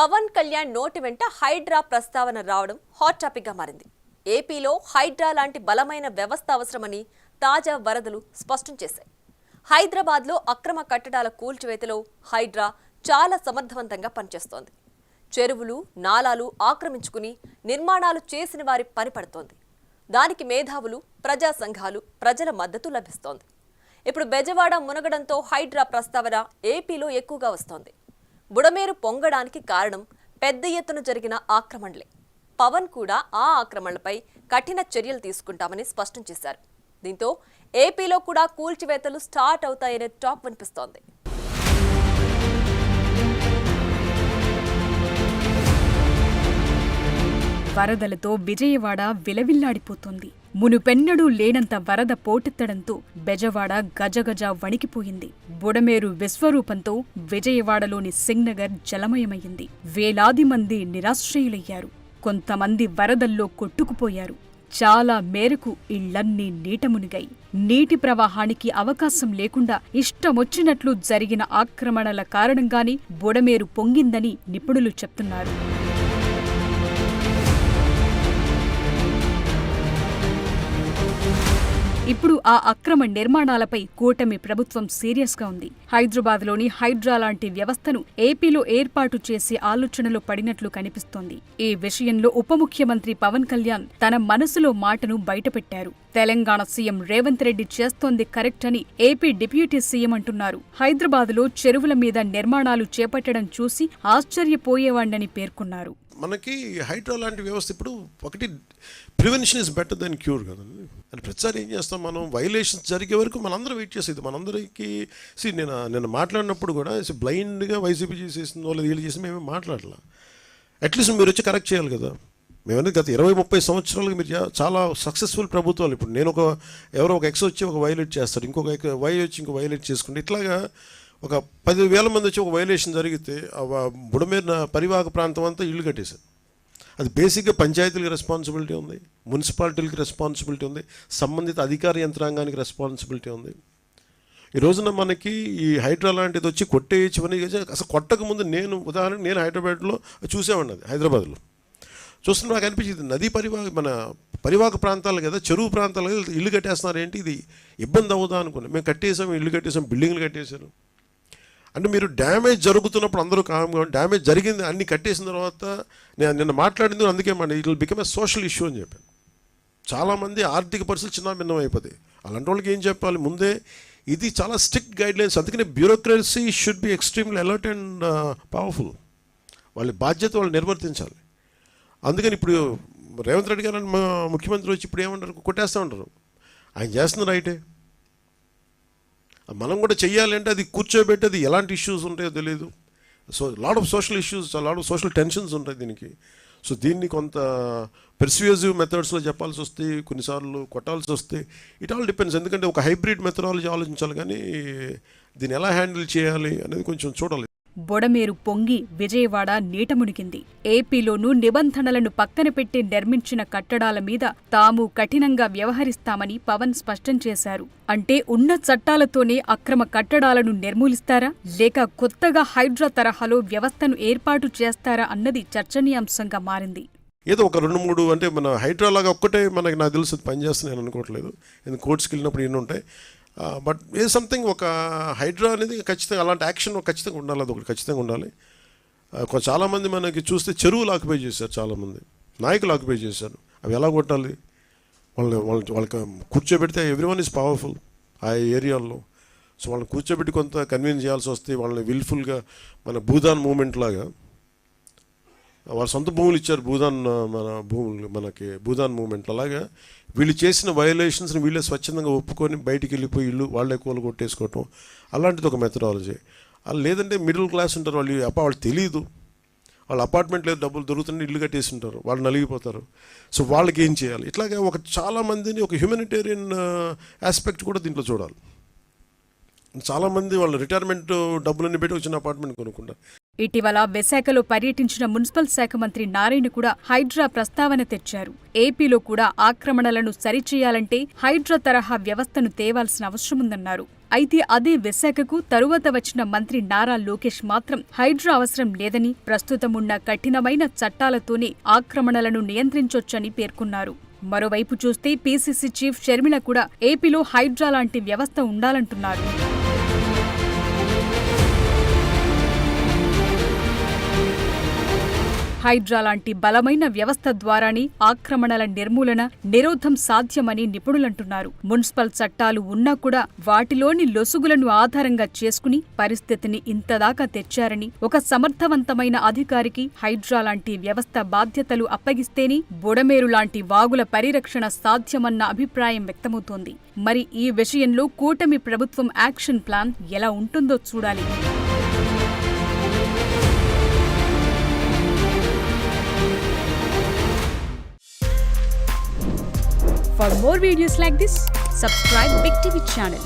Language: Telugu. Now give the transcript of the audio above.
పవన్ కళ్యాణ్ నోటి వెంట హైడ్రా ప్రస్తావన రావడం హాట్ టాపిక్ గా మారింది. ఏపీలో హైడ్రా లాంటి బలమైన వ్యవస్థ అవసరమని తాజా వరదలు స్పష్టం చేశాయి. హైదరాబాద్లో అక్రమ కట్టడాల కూల్చివేతలో హైడ్రా చాలా సమర్థవంతంగా పనిచేస్తోంది. చెరువులు, నాలాలు ఆక్రమించుకుని నిర్మాణాలు చేసిన వారి పనిపడుతోంది. దానికి మేధావులు, ప్రజా సంఘాలు, ప్రజల మద్దతు లభిస్తోంది. ఇప్పుడు బెజవాడ మునగడంతో హైడ్రా ప్రస్తావన ఏపీలో ఎక్కువగా వస్తోంది. బుడమేరు పొంగడానికి కారణం పెద్ద ఎత్తున జరిగిన ఆక్రమణలే. పవన్ కూడా ఆ ఆక్రమణలపై కఠిన చర్యలు తీసుకుంటామని స్పష్టం చేశారు. దీంతో ఏపీలో కూడా కూల్చివేతలు స్టార్ట్ అవుతాయనే టాక్ వినిపిస్తోంది. వరదలతో విజయవాడ విలవిల్లాడిపోతోంది. మునుపెన్నడూ లేనంత వరద పోటెత్తడంతో బెజవాడ గజగజ వణికిపోయింది. బుడమేరు విశ్వరూపంతో విజయవాడలోని సింగ్నగర్ జలమయమయ్యింది. వేలాది మంది నిరాశ్రయులయ్యారు. కొంతమంది వరదల్లో కొట్టుకుపోయారు. చాలా మేరకు ఇళ్లన్నీ నీట మునిగాయి. నీటి ప్రవాహానికి అవకాశం లేకుండా ఇష్టమొచ్చినట్లు జరిగిన ఆక్రమణల కారణంగానే బుడమేరు పొంగిందని నిపుణులు చెప్తున్నారు. ఇప్పుడు ఆ అక్రమ నిర్మాణాలపై కూటమి ప్రభుత్వం సీరియస్గా ఉంది. హైదరాబాద్లోని హైడ్రా లాంటి వ్యవస్థను ఏపీలో ఏర్పాటు చేసే ఆలోచనలో పడినట్లు కనిపిస్తోంది. ఈ విషయంలో ఉప ముఖ్యమంత్రి పవన్ కళ్యాణ్ తన మనసులో మాటను బయటపెట్టారు. తెలంగాణ సీఎం రేవంత్ రెడ్డి చేస్తోంది కరెక్ట్ అని ఏపీ డిప్యూటీ సీఎం అంటున్నారు. హైదరాబాద్లో చెరువుల మీద నిర్మాణాలు చేపట్టడం చూసి ఆశ్చర్యపోయేవాణ్ణని పేర్కొన్నారు. మనకి హైడ్రా లాంటి వ్యవస్థ ఇప్పుడు ఒకటి prevention is better than cure కదండి. అని ప్రతిసారి ఏం చేస్తాం, మనం వైలేషన్స్ జరిగే వరకు మనందరం వెయిట్ చేసేది. మనందరికీ నేను మాట్లాడినప్పుడు కూడా బ్లైండ్గా వైసీపీ చేసేసిందో లేదా వీళ్ళు చేసి మేమే మాట్లాడాల. అట్లీస్ట్ మీరు వచ్చి కరెక్ట్ చేయాలి కదా. మేమనేది గత 20-30 సంవత్సరాలుగా మీరు చాలా సక్సెస్ఫుల్ ప్రభుత్వాలు. ఇప్పుడు నేను ఎవరో ఒక ఎక్స్ వచ్చి ఒక వైలేట్ చేస్తారు, ఇంకొక వై వచ్చి ఇంకో వైలేట్ చేసుకుంటే ఇట్లాగా ఒక 10,000 మంది వచ్చి ఒక వైలేషన్ జరిగితే బుడమేరు పరివాహక ప్రాంతం అంతా ఇల్లు కట్టేశారు. అది బేసిక్గా పంచాయతీలకు రెస్పాన్సిబిలిటీ ఉంది, మున్సిపాలిటీలకు రెస్పాన్సిబిలిటీ ఉంది, సంబంధిత అధికార యంత్రాంగానికి రెస్పాన్సిబిలిటీ ఉంది. ఈ రోజున మనకి ఈ హైడ్రా లాంటిది వచ్చి కొట్టేయచ్చని అసలు కొట్టక ముందు ఉదాహరణకు నేను హైదరాబాద్లో చూసేవాడిని. అది హైదరాబాద్లో చూస్తున్నా నాకు అనిపించింది, నదీ పరివాహక ప్రాంతాలు కదా, చెరువు ప్రాంతాలు కదా, ఇల్లు కట్టేస్తున్నారు ఏంటి, ఇది ఇబ్బంది అవుదా అనుకున్నాను. మేము ఇల్లు కట్టేసాం, బిల్డింగ్లు కట్టేశారు. అంటే మీరు డ్యామేజ్ జరుగుతున్నప్పుడు అందరూ కామ్గా, డ్యామేజ్ జరిగింది అన్ని కట్టేసిన తర్వాత నేను నిన్న మాట్లాడింది అందుకే it will become a social issue అని చెప్పాను. చాలామంది ఆర్థిక పరిస్థితులు చిన్న భిన్నం అయిపోతాయి. అలాంటి వాళ్ళకి ఏం చెప్పాలి, ముందే ఇది చాలా స్ట్రిక్ట్ గైడ్లైన్స్. అందుకని bureaucracy should be extremely alert and powerful. వాళ్ళ బాధ్యత వాళ్ళు నిర్వర్తించాలి. అందుకని ఇప్పుడు రేవంత్ రెడ్డి గారు ముఖ్యమంత్రి వచ్చి ఇప్పుడు ఏమంటారు, కొట్టేస్తూ ఉంటారు. ఆయన చేస్తున్న రైటే, మనం కూడా చెయ్యాలంటే అది కూర్చోబెట్టి అది ఎలాంటి ఇష్యూస్ ఉంటాయో తెలియదు. So lot of social issues, lot of social tensions ఉంటాయి దీనికి. సో దీన్ని కొంత పెర్స్యూజివ్ మెథడ్స్లో చెప్పాల్సి వస్తే, కొన్నిసార్లు కొట్టాల్సి వస్తే, ఇట్ ఆల్ డిపెండ్స్. ఎందుకంటే ఒక హైబ్రిడ్ మెథడాలజీ ఆలోచించాలి, కానీ దీన్ని ఎలా హ్యాండిల్ చేయాలి అనేది కొంచెం చూడాలి. బుడమేరు పొంగి విజయవాడ నీట మునిగింది. ఏపీలోనూ నిబంధనలను పక్కన పెట్టి నిర్మించిన కట్టడాల మీద తాము కఠినంగా వ్యవహరిస్తామని పవన్ స్పష్టం చేశారు. అంటే ఉన్న చట్టాలతోనే అక్రమ కట్టడాలను నిర్మూలిస్తారా, లేక కొత్తగా హైడ్రా తరహాలో వ్యవస్థను ఏర్పాటు చేస్తారా అన్నది చర్చనీయాంశంగా మారింది. ఏదో ఒక 2-3 అంటే మన హైడ్రా లాగా ఒక్కటే మనకి నాకు తెలుసు పనిచేస్తుంది నేను అనుకోవట్లేదు. ఎందుకు కోర్ట్స్కి వెళ్ళినప్పుడు ఎన్ని ఉంటాయి. బట్ ఏ సంథింగ్ ఒక హైడ్రా అనేది ఖచ్చితంగా అలాంటి యాక్షన్ ఖచ్చితంగా ఉండాలి. అది ఒకటి ఖచ్చితంగా ఉండాలి. చాలామంది మనకి చూస్తే చెరువులు ఆక్యుపై చేశారు, చాలామంది నాయకులు ఆక్యుపై చేశారు. అవి ఎలా కొట్టాలి, వాళ్ళకి కూర్చోబెడితే ఎవ్రీవన్ ఈజ్ పవర్ఫుల్ ఆ ఏరియాల్లో. సో వాళ్ళని కూర్చోబెట్టి కొంత కన్విన్స్ చేయాల్సి వస్తే, వాళ్ళని విల్ఫుల్గా మన భూదాన్ మూమెంట్ లాగా వాళ్ళ సొంత భూములు ఇచ్చారు, మనకి భూదాన్ మూమెంట్. అలాగా వీళ్ళు చేసిన వయలేషన్స్ని వీళ్ళే స్వచ్ఛందంగా ఒప్పుకొని బయటికి వెళ్ళిపోయి ఇల్లు వాళ్ళే కొట్టేసుకోవటం, అలాంటిది ఒక మెథడాలజీ. లేదంటే మిడిల్ క్లాస్ ఉంటారు, వాళ్ళు తెలియదు, వాళ్ళ అపార్ట్మెంట్ లేదు, డబ్బులు దొరుకుతుంటే ఇల్లు కట్టేసి ఉంటారు, వాళ్ళు నలిగిపోతారు. సో వాళ్ళకి ఏం చేయాలి, ఇట్లాగే చాలామందిని ఒక హ్యూమనిటేరియన్ ఆస్పెక్ట్ కూడా దీంట్లో చూడాలి. చాలామంది వాళ్ళ రిటైర్మెంట్ డబ్బులన్నీ పెట్టి వచ్చిన అపార్ట్మెంట్ కొనుక్కుంటారు. ఇటీవల విశాఖలో పర్యటించిన మున్సిపల్ శాఖ మంత్రి నారాయణ కూడా హైడ్రా ప్రస్తావన తెచ్చారు. ఏపీలో కూడా ఆక్రమణలను సరిచేయాలంటే హైడ్రా తరహా వ్యవస్థను తేవాల్సిన అవసరముందన్నారు. అయితే అదే విశాఖకు తరువాత వచ్చిన మంత్రి నారా లోకేష్ మాత్రం హైడ్రా అవసరం లేదని, ప్రస్తుతమున్న కఠినమైన చట్టాలతోనే ఆక్రమణలను నియంత్రించొచ్చని పేర్కొన్నారు. మరోవైపు చూస్తే పీసీసీ చీఫ్ షర్మిల కూడా ఏపీలో హైడ్రా లాంటి వ్యవస్థ ఉండాలంటున్నారు. హైడ్రా లాంటి బలమైన వ్యవస్థ ద్వారానే ఆక్రమణల నిర్మూలన, నిరోధం సాధ్యమని నిపుణులంటున్నారు. మున్సిపల్ చట్టాలు ఉన్నా కూడా వాటిలోని లొసుగులను ఆధారంగా చేసుకుని పరిస్థితిని ఇంతదాకా తెచ్చారని, ఒక సమర్థవంతమైన అధికారికి హైడ్రా లాంటి వ్యవస్థ బాధ్యతలు అప్పగిస్తేనే బుడమేరు లాంటి వాగుల పరిరక్షణ సాధ్యమన్న అభిప్రాయం వ్యక్తమవుతోంది. మరి ఈ విషయంలో కూటమి ప్రభుత్వం యాక్షన్ ప్లాన్ ఎలా ఉంటుందో చూడాలి. For more videos like this, subscribe Big TV channel.